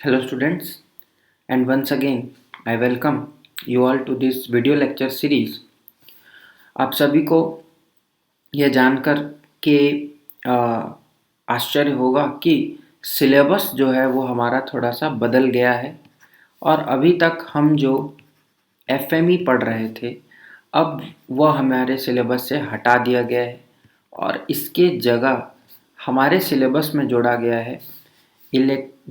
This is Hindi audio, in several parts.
Hello students, and once again I welcome you all to this video lecture series. आप सभी को यह जानकर के आ, आश्चर्य होगा कि सिलेबस जो है वो हमारा थोड़ा सा बदल गया है और अभी तक हम जो एफएमई पढ़ रहे थे अब वह हमारे सिलेबस से हटा दिया गया है और इसके जगह हमारे सिलेबस में जोड़ा गया है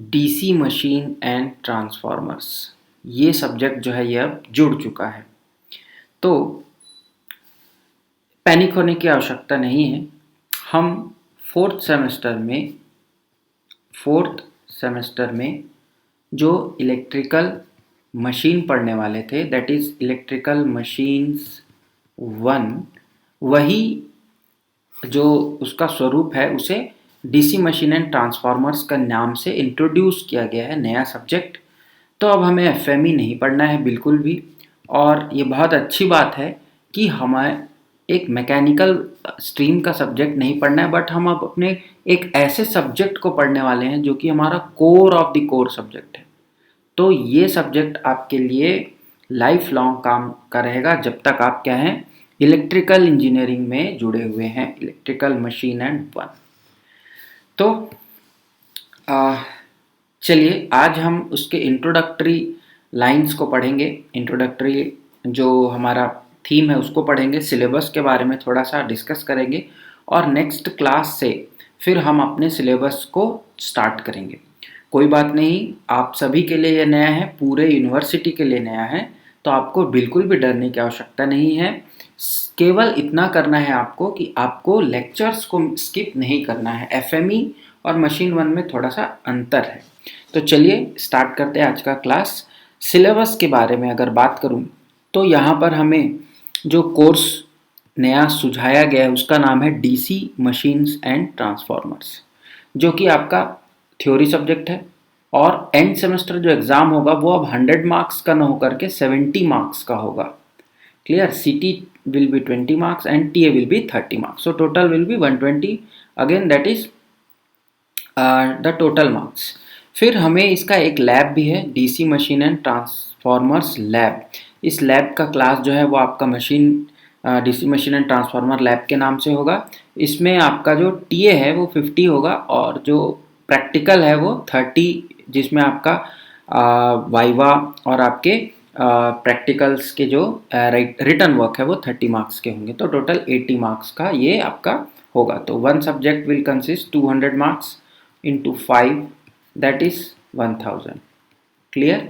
डीसी मशीन एंड ट्रांसफॉर्मर्स। ये सब्जेक्ट जो है ये अब जुड़ चुका है, तो पैनिक होने की आवश्यकता नहीं है। हम फोर्थ सेमेस्टर में जो इलेक्ट्रिकल मशीन पढ़ने वाले थे, दैट इज़ इलेक्ट्रिकल मशीन्स 1, वही जो उसका स्वरूप है उसे डीसी मशीन एंड ट्रांसफार्मर्स का नाम से इंट्रोड्यूस किया गया है, नया सब्जेक्ट। तो अब हमें एफएमई नहीं पढ़ना है बिल्कुल भी, और ये बहुत अच्छी बात है कि हमें एक मैकेनिकल स्ट्रीम का सब्जेक्ट नहीं पढ़ना है, बट हम अब अपने एक ऐसे सब्जेक्ट को पढ़ने वाले हैं जो कि हमारा core of the core subject है। तो ये सब्जेक्ट आपके लिए लाइफ लॉन्ग काम का रहेगा जब तक आप क्या हैं, इलेक्ट्रिकल इंजीनियरिंग में जुड़े हुए हैं, इलेक्ट्रिकल मशीन एंड 1। तो चलिए आज हम उसके इंट्रोडक्टरी लाइंस को पढ़ेंगे, इंट्रोडक्टरी जो हमारा थीम है उसको पढ़ेंगे, सिलेबस के बारे में थोड़ा सा डिस्कस करेंगे और नेक्स्ट क्लास से फिर हम अपने सिलेबस को स्टार्ट करेंगे। कोई बात नहीं, आप सभी के लिए यह नया है, पूरे यूनिवर्सिटी के लिए नया है, तो आपको बिल्कुल भी डरने की आवश्यकता नहीं है। केवल इतना करना है आपको कि आपको लेक्चर्स को स्किप नहीं करना है। एफएमई और मशीन 1 में थोड़ा सा अंतर है। तो चलिए स्टार्ट करते हैं आज का क्लास। सिलेबस के बारे में अगर बात करूं तो यहाँ पर हमें जो कोर्स नया सुझाया गया है उसका नाम है डीसी मशीन्स एंड ट्रांसफॉर्मर्स, जो कि आपका थ्योरी सब्जेक्ट है और एंड सेमेस्टर जो एग्ज़ाम होगा वो अब 100 मार्क्स का न होकर के 70 मार्क्स का होगा। क्लियर? सीटी will be 20 marks and TA will be 30 marks. So total will be 120. Again that is the total marks. फिर हमें इसका एक लैब भी है, DC machine and transformers lab. इस लैब का क्लास जो है वो आपका DC machine and transformer lab के नाम से होगा। इसमें आपका जो टीए है वो 50 होगा और जो प्रैक्टिकल है वो 30, जिसमें आपका वाइवा और आपके प्रैक्टिकल्स के जो रिटर्न वर्क है वो 30 मार्क्स के होंगे। तो टोटल 80 मार्क्स का ये आपका होगा। तो one subject will consist 200 marks into 5, that is 1000। Clear?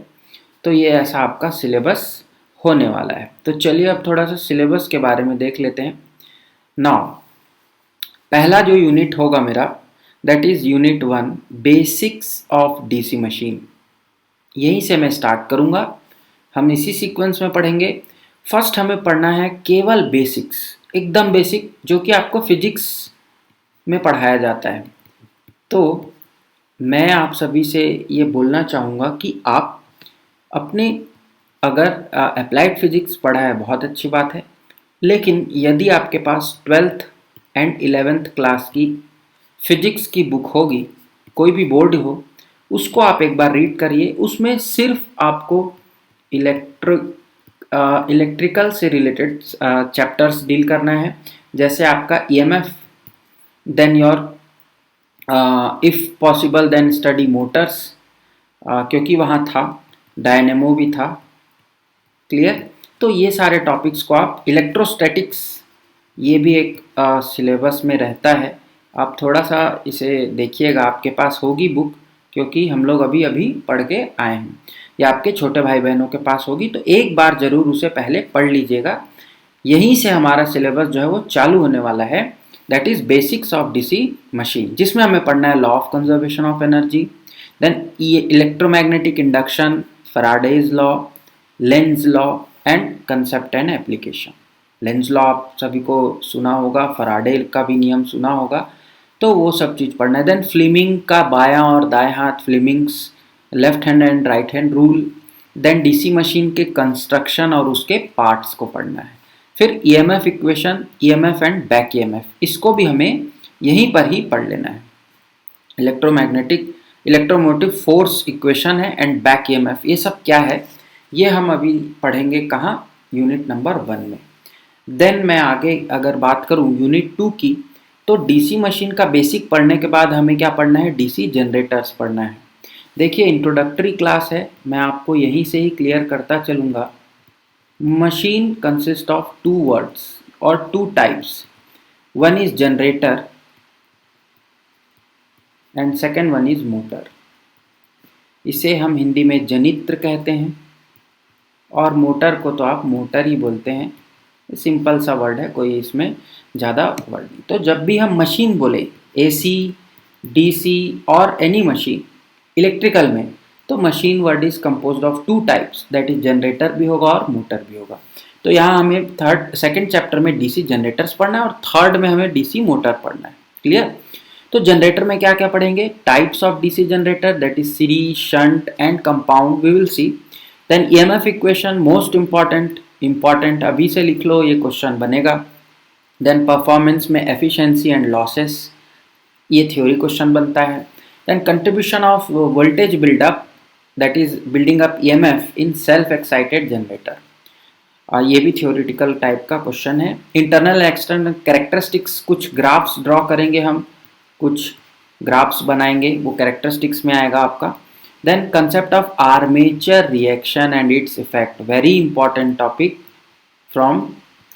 तो ये ऐसा आपका सिलेबस होने वाला है। तो चलिए अब थोड़ा सा सिलेबस के बारे में देख लेते हैं। नाउ पहला जो यूनिट होगा मेरा, that is unit 1, basics of DC machine. यहीं से मैं स्टार्ट करूँगा, हम इसी सीक्वेंस में पढ़ेंगे। फर्स्ट हमें पढ़ना है केवल बेसिक्स, एकदम बेसिक, जो कि आपको फिजिक्स में पढ़ाया जाता है। तो मैं आप सभी से ये बोलना चाहूँगा कि आप अपने अगर अप्लाइड फिजिक्स पढ़ा है बहुत अच्छी बात है, लेकिन यदि आपके पास 12th एंड 11th क्लास की फिजिक्स की बुक होगी, कोई भी बोर्ड हो, उसको आप एक बार रीड करिए। उसमें सिर्फ आपको इलेक्ट्रिकल से रिलेटेड चैप्टर्स डील करना है, जैसे आपका EMF, then your if possible then study motors, क्योंकि वहाँ था डायनेमो भी था। क्लियर? तो ये सारे टॉपिक्स को आप, इलेक्ट्रोस्टैटिक्स ये भी एक सिलेबस में रहता है। आप थोड़ा सा इसे देखिएगा, आपके पास होगी बुक, क्योंकि हम लोग अभी अभी पढ़ के आए हैं, या आपके छोटे भाई बहनों के पास होगी, तो एक बार ज़रूर उसे पहले पढ़ लीजिएगा। यहीं से हमारा सिलेबस जो है वो चालू होने वाला है, that is basics of DC machine, जिसमें हमें पढ़ना है law of conservation of energy, then electromagnetic induction, Faraday's law, Lenz law and concept and application. Lenz law आप सभी को सुना होगा, फैराडे का भी नियम सुना होगा, तो वो सब चीज़ पढ़ना है। देन फ्लेमिंग का बायां और दाएं हाथ, Fleming's left hand and right hand rule. Then DC machine के कंस्ट्रक्शन और उसके पार्ट्स को पढ़ना है। फिर EMF equation, EMF and back EMF, इसको भी हमें यहीं पर ही पढ़ लेना है। इलेक्ट्रोमोटिव फोर्स इक्वेशन है एंड बैक ईएमएफ। ये सब क्या है ये हम अभी पढ़ेंगे कहाँ, यूनिट नंबर 1 में। देन मैं आगे अगर बात करूँ यूनिट 2 की, तो डीसी मशीन का बेसिक पढ़ने के बाद हमें क्या पढ़ना है, डीसी जनरेटर्स पढ़ना है। देखिए इंट्रोडक्टरी क्लास है, मैं आपको यहीं से ही क्लियर करता चलूँगा। मशीन कंसिस्ट ऑफ 2 वर्ड्स और 2 types, one is generator and second one is motor. इसे हम हिंदी में जनित्र कहते हैं और मोटर को तो आप मोटर ही बोलते हैं। सिंपल सा वर्ड है, कोई इसमें ज़्यादा वर्ड नहीं। तो जब भी हम मशीन बोले, एसी, डीसी और एनी मशीन इलेक्ट्रिकल में, तो machine word is composed of 2 types, that is generator भी होगा और मोटर भी होगा। तो यहाँ हमें सेकेंड चैप्टर में डीसी जनरेटर्स पढ़ना है और थर्ड में हमें डीसी मोटर पढ़ना है। क्लियर? तो जनरेटर में क्या क्या पढ़ेंगे, types of DC generator, that is series, shunt and compound, we will see. Then EMF equation, most important अभी से लिख लो, ये क्वेश्चन बनेगा। देन परफॉर्मेंस में एफिशिएंसी एंड लॉसेस, ये थ्योरी क्वेश्चन बनता है। Then contribution of voltage buildup, that is building up EMF in self excited generator, ये भी थ्योरेटिकल टाइप का क्वेश्चन है। इंटरनल एक्सटर्नल कैरेक्टरिस्टिक्स, कुछ ग्राफ्स ड्रॉ करेंगे हम, कुछ ग्राफ्स बनाएंगे, वो कैरेक्टरिस्टिक्स में आएगा आपका। Then concept of armature reaction and its effect, very important topic from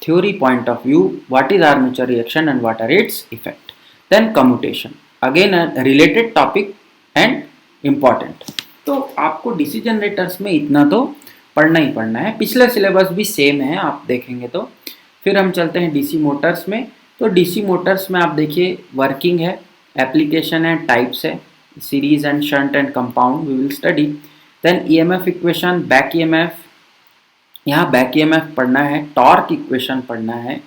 theory point of view, what is armature reaction and what are its effect. Then commutation, again related topic and important. तो आपको डीसी जनरेटर्स में इतना तो पढ़ना ही पढ़ना है, पिछले सिलेबस भी सेम है आप देखेंगे तो। फिर हम चलते हैं डीसी मोटर्स में। तो डीसी मोटर्स में आप देखिए वर्किंग है, एप्लीकेशन है, टाइप्स है, series and shunt and compound, we will study. Then EMF equation, back EMF, यहाँ बैक ईएमएफ पढ़ना है, टॉर्क इक्वेशन पढ़ना है,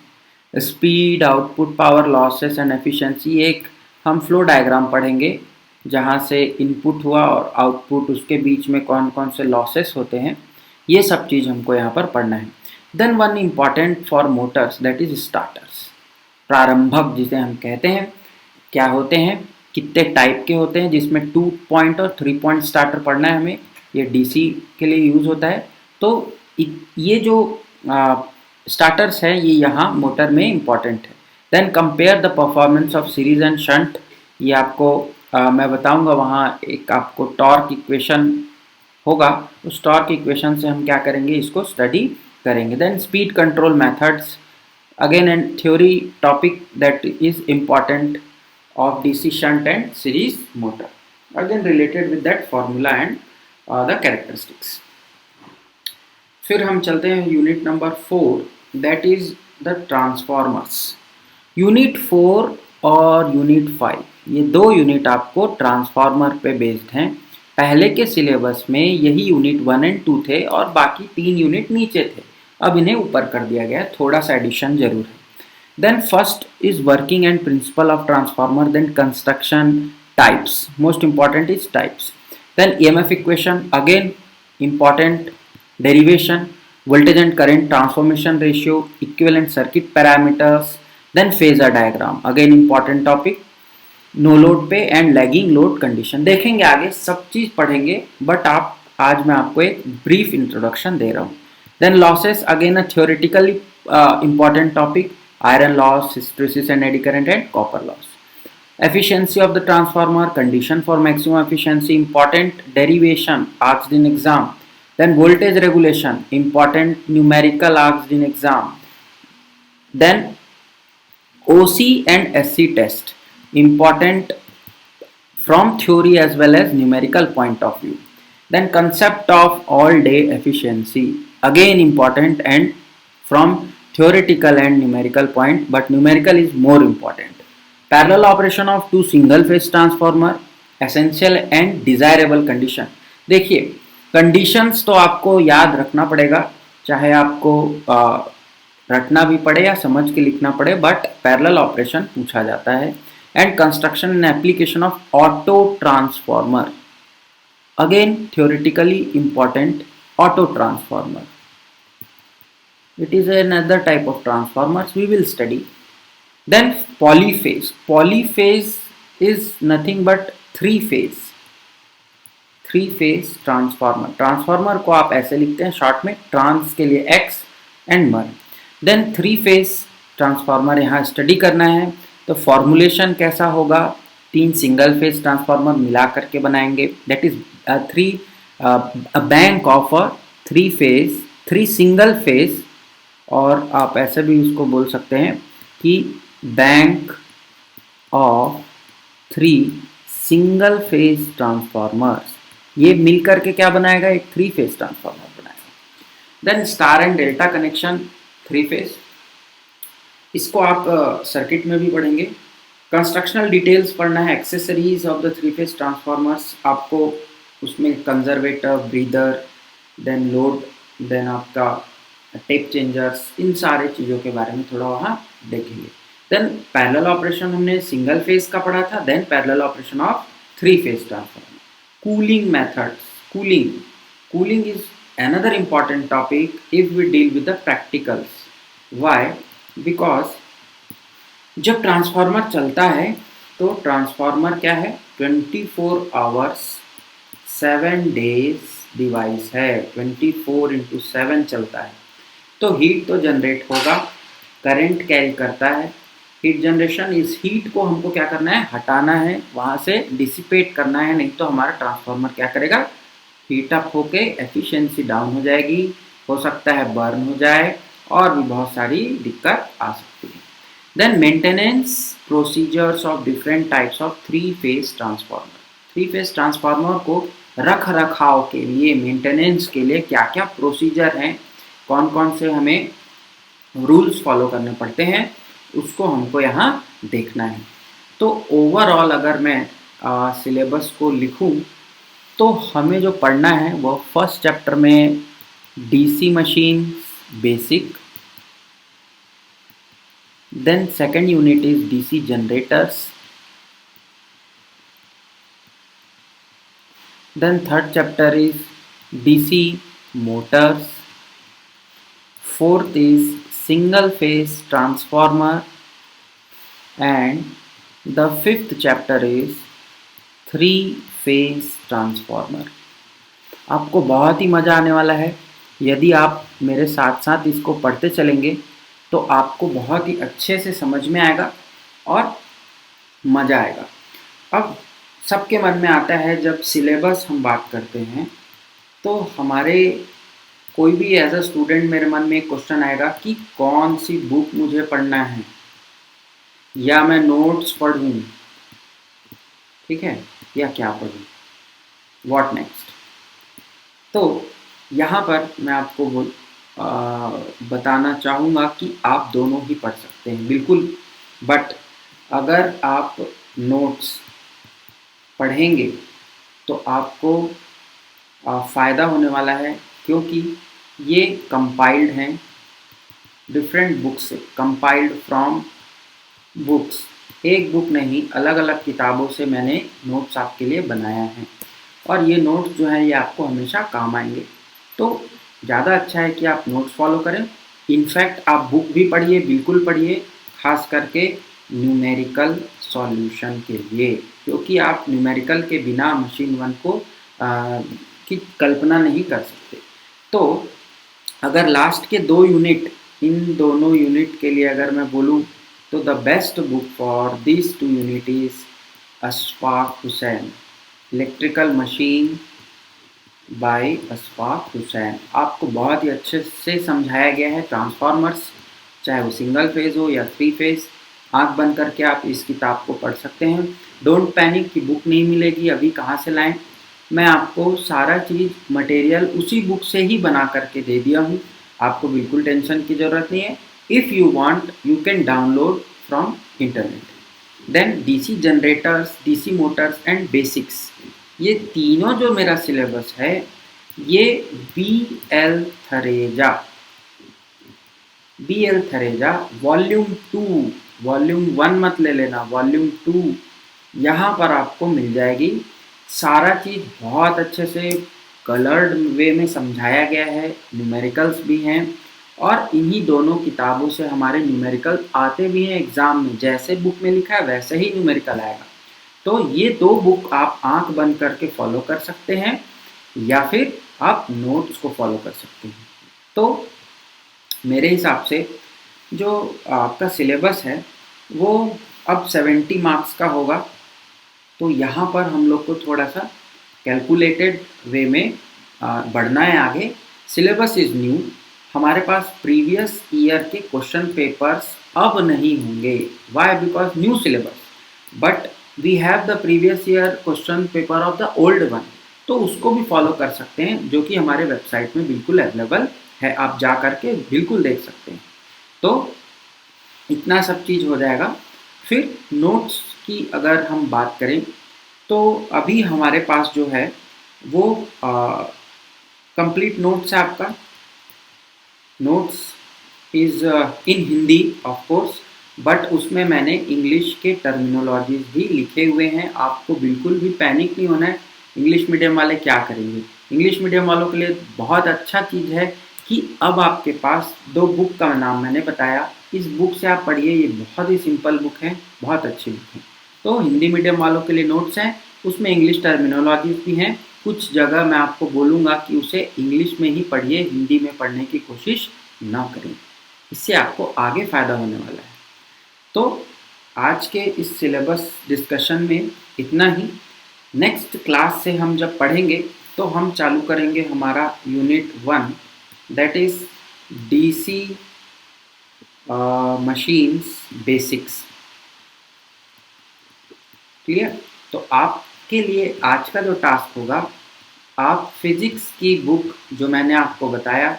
speed, output power, losses and efficiency. एक हम फ्लो डायग्राम पढ़ेंगे जहाँ से इनपुट हुआ और आउटपुट, उसके बीच में कौन कौन से लॉसेस होते हैं, ये सब चीज़ हमको यहाँ पर पढ़ना है। Then one important for motors, that is starters, प्रारंभक जिसे हम कहते हैं। क्या होते हैं, कितने टाइप के होते हैं, जिसमें 2 पॉइंट और 3 पॉइंट स्टार्टर पढ़ना है हमें, ये डीसी के लिए यूज़ होता है। तो ये जो स्टार्टर्स है ये यहाँ मोटर में इम्पॉर्टेंट है। Then compare the performance of series and shunt, ये आपको मैं बताऊंगा, वहाँ एक आपको टॉर्क इक्वेशन होगा, उस टॉर्क इक्वेशन से हम क्या करेंगे, इसको स्टडी करेंगे। Then speed control methods, again and theory topic that is important of DC shunt and series motor, again related with that formula and the characteristics. फिर हम चलते हैं unit number 4, that is the transformers. Unit 4 और यूनिट 5, ये 2 यूनिट आपको ट्रांसफॉर्मर पे बेस्ड हैं। पहले के सिलेबस में यही यूनिट 1 एंड 2 थे और बाकी 3 यूनिट नीचे थे, अब इन्हें ऊपर कर दिया गया, थोड़ा सा एडिशन जरूर है। Then first is working and principle of transformer, then construction, types, most important is types. Then EMF equation, again important, derivation, voltage and current transformation ratio, equivalent circuit parameters, then phasor diagram, again important topic, no load पे एंड लैगिंग लोड कंडीशन। देखेंगे आगे, सब चीज़ पढ़ेंगे, बट आज मैं आपको एक ब्रीफ इंट्रोडक्शन दे रहा हूँ। Then losses, again a theoretically important topic, iron loss, hysteresis and eddy current and copper loss. Efficiency of the transformer, condition for maximum efficiency, important, derivation asked in exam. Then voltage regulation, important, numerical asked in exam. Then OC and SC test, important from theory as well as numerical point of view. Then concept of all day efficiency, again important and from theoretical and numerical point, but numerical is more important. Parallel operation of 2 single phase transformer, essential and desirable condition. देखिए conditions तो आपको याद रखना पड़ेगा, चाहे आपको रटना भी पड़े या समझ के लिखना पड़े, बट पैरेलल ऑपरेशन पूछा जाता है। And construction and application of auto transformer, again theoretically important, auto transformer, it is another type of transformers we will study. Then polyphase is nothing but 3 phase, three phase transformer. Transformer को आप ऐसे लिखते हैं शॉर्ट में, ट्रांस के लिए एक्स एंड मर। देन थ्री फेज ट्रांसफार्मर यहाँ स्टडी करना है, तो फॉर्मूलेशन कैसा होगा, तीन सिंगल फेज ट्रांसफार्मर मिला करके बनाएंगे, that is three a bank of a three phase, three single phase, और आप ऐसे भी उसको बोल सकते हैं कि bank of three single phase transformers, ये मिलकर के क्या बनाएगा, एक थ्री फेज ट्रांसफार्मर बनाएगा। Then star and delta connection three phase, इसको आप सर्किट में भी पढ़ेंगे। कंस्ट्रक्शनल डिटेल्स पढ़ना है, accessories of the three phase transformers आपको उसमें conservator, breather, then load, then आपका टेप चेंजर्स, इन सारे चीज़ों के बारे में थोड़ा वहाँ देखेंगे। देन पैरेलल ऑपरेशन हमने सिंगल फेज का पढ़ा था, then parallel operation of three phase transformer. Cooling methods, cooling is another important topic if we deal with the practicals. Why? Because जब ट्रांसफार्मर चलता है तो ट्रांसफार्मर क्या है, 24 आवर्स 7 डेज डिवाइस है, 24/7 चलता है। तो हीट तो जनरेट होगा, करंट कैरी करता है। हीट जनरेशन, इस हीट को हमको क्या करना है, हटाना है, वहाँ से डिसिपेट करना है, नहीं तो हमारा ट्रांसफार्मर क्या करेगा, हीट अप होके एफिशिएंसी डाउन हो जाएगी, हो सकता है बर्न हो जाए, और भी बहुत सारी दिक्कत आ सकती है। Then maintenance procedures of different types of three phase transformer. Three phase transformer को रख रखाव के लिए, मेंटेनेंस के लिए क्या क्या प्रोसीजर हैं, कौन कौन से हमें रूल्स फॉलो करने पड़ते हैं, उसको हमको यहाँ देखना है। तो ओवरऑल अगर मैं सिलेबस को लिखूं तो हमें जो पढ़ना है वो फर्स्ट चैप्टर में DC machine basic, then second unit is DC generators, then third chapter is DC motors, fourth is single phase transformer, and the fifth chapter is three phase transformer. आपको बहुत ही मज़ा आने वाला है यदि आप मेरे साथ साथ इसको पढ़ते चलेंगे, तो आपको बहुत ही अच्छे से समझ में आएगा और मज़ा आएगा। अब सबके मन में आता है जब सिलेबस हम बात करते हैं, तो हमारे कोई भी एज अ स्टूडेंट मेरे मन में एक क्वेश्चन आएगा कि कौन सी बुक मुझे पढ़ना है, या मैं नोट्स पढ़ूँ, ठीक है, या क्या पढ़ूँ, व्हाट नेक्स्ट। तो यहाँ पर मैं आपको बताना चाहूँगा कि आप दोनों ही पढ़ सकते हैं बिल्कुल, बट अगर आप नोट्स पढ़ेंगे तो आपको फ़ायदा होने वाला है, क्योंकि ये कंपाइल्ड हैं डिफरेंट बुक्स से, कंपाइल्ड फ्रॉम बुक्स, एक बुक नहीं, अलग अलग किताबों से मैंने नोट्स आपके लिए बनाया है, और ये नोट्स जो है ये आपको हमेशा काम आएंगे। तो ज़्यादा अच्छा है कि आप नोट्स फॉलो करें। इनफैक्ट आप बुक भी पढ़िए, बिल्कुल पढ़िए, खास करके न्यूमेरिकल सॉल्यूशन के लिए, क्योंकि आप न्यूमेरिकल के बिना मशीन वन को की कल्पना नहीं कर सकते। तो अगर लास्ट के 2 यूनिट, इन दोनों यूनिट के लिए अगर मैं बोलूँ तो the best book for this 2 unit is Ashfaq Hussain, electrical machine by Ashfaq Hussain. आपको बहुत ही अच्छे से समझाया गया है ट्रांसफार्मर्स, चाहे वो सिंगल फेज हो या थ्री फेज। आंख बंद करके आप इस किताब को पढ़ सकते हैं। डोंट पैनिक कि बुक नहीं मिलेगी, अभी कहाँ से लाएं, मैं आपको सारा चीज़ मटेरियल उसी बुक से ही बना करके दे दिया हूँ, आपको बिल्कुल टेंशन की ज़रूरत नहीं है। If you want you can download from internet. Then DC generators, DC motors and basics, ये तीनों जो मेरा सिलेबस है ये B L Theraja volume 2, volume 1 मत ले लेना, वॉल्यूम 2 यहाँ पर आपको मिल जाएगी। सारा चीज़ बहुत अच्छे से कलर्ड वे में समझाया गया है, न्यूमेरिकल्स भी हैं, और इन्हीं दोनों किताबों से हमारे न्यूमेरिकल आते भी हैं एग्ज़ाम में, जैसे बुक में लिखा है वैसे ही न्यूमेरिकल आएगा। तो ये 2 बुक आप आँख बंद करके फॉलो कर सकते हैं या फिर आप नोट्स को फॉलो कर सकते हैं। तो मेरे हिसाब से जो आपका सिलेबस है वो अब 70 मार्क्स का होगा। तो यहाँ पर हम लोग को थोड़ा-सा कैलकुलेटेड वे में बढ़ना है आगे। सिलेबस इज़ न्यू, हमारे पास प्रीवियस ईयर के क्वेश्चन पेपर्स अब नहीं होंगे। Why? Because new syllabus, but we have the previous year question paper of the old one, तो उसको भी फॉलो कर सकते हैं, जो कि हमारे वेबसाइट में बिल्कुल अवेलेबल है, आप जा कर के बिल्कुल देख सकते हैं। तो इतना सब चीज़ हो जाएगा। फिर नोट्स की अगर हम बात करें तो अभी हमारे पास जो है वो कंप्लीट नोट्स है आपका। Notes is in Hindi of course, but उसमें मैंने इंग्लिश के टर्मिनोलॉजीज भी लिखे हुए हैं। आपको बिल्कुल भी पैनिक नहीं होना है। इंग्लिश मीडियम वाले क्या करेंगे, इंग्लिश मीडियम वालों के लिए बहुत अच्छा चीज़ है कि अब आपके पास 2 बुक का नाम मैंने बताया, इस बुक से आप पढ़िए, ये बहुत ही सिंपल बुक है, बहुत अच्छी बुक है। तो हिंदी मीडियम वालों के लिए नोट्स हैं, उसमें इंग्लिश टर्मिनोलॉजीज भी हैं। कुछ जगह मैं आपको बोलूँगा कि उसे इंग्लिश में ही पढ़िए, हिंदी में पढ़ने की कोशिश ना करें, इससे आपको आगे फ़ायदा होने वाला है। तो आज के इस सिलेबस डिस्कशन में इतना ही। नेक्स्ट क्लास से हम जब पढ़ेंगे तो हम चालू करेंगे हमारा unit 1, that is DC machines basics. Clear? तो आपके लिए आज का जो टास्क होगा, आप फिज़िक्स की बुक जो मैंने आपको बताया,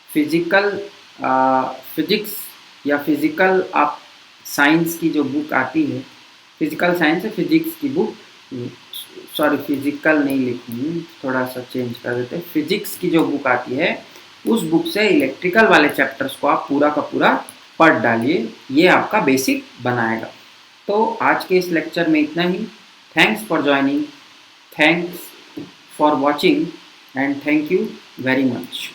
फिज़िक्स या फिज़िकल आप साइंस की जो बुक आती है, फिज़िकल साइंस है, फिज़िक्स की बुक, सॉरी फिज़िकल नहीं लिखूँगी, थोड़ा सा चेंज कर देते हैं। फिज़िक्स की जो बुक आती है उस बुक से इलेक्ट्रिकल वाले चैप्टर्स को आप पूरा का पूरा पढ़ डालिए, ये आपका बेसिक बनाएगा। तो आज के इस लेक्चर में इतना ही। Thanks for joining, thanks for watching and thank you very much.